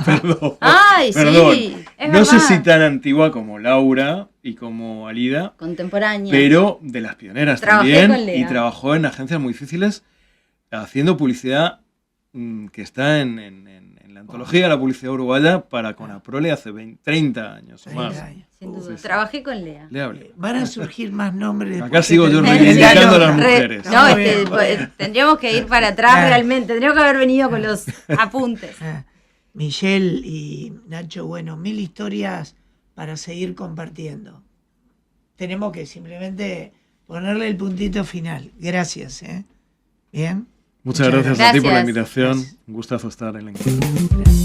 Perdón. ¡Ay, Perdón. sí! Es No sé verdad. si tan antigua como Laura y como Alida, Contemporánea. pero de las pioneras Trabajé también, con Lea. y trabajó en agencias muy difíciles haciendo publicidad que está en la antología de la publicidad uruguaya para Conaprole hace 30 años o más. 30 años. Sin duda. Sí, sí. Trabajé con Lea. Lea Bliman. Van a surgir más nombres. Acá sigo yo después que reivindicando a las termine la mujeres. nota. No, Muy bien, muy bien. tendríamos que ir para atrás realmente. Tendríamos que haber venido con los apuntes. Michelle y Nacho, bueno, 1000 historias para seguir compartiendo. Tenemos que simplemente ponerle el puntito final. Gracias, ¿eh? Bien. Muchas gracias a ti por la Gracias. invitación. Gracias. Un gustazo estar en la encuentro. Gracias.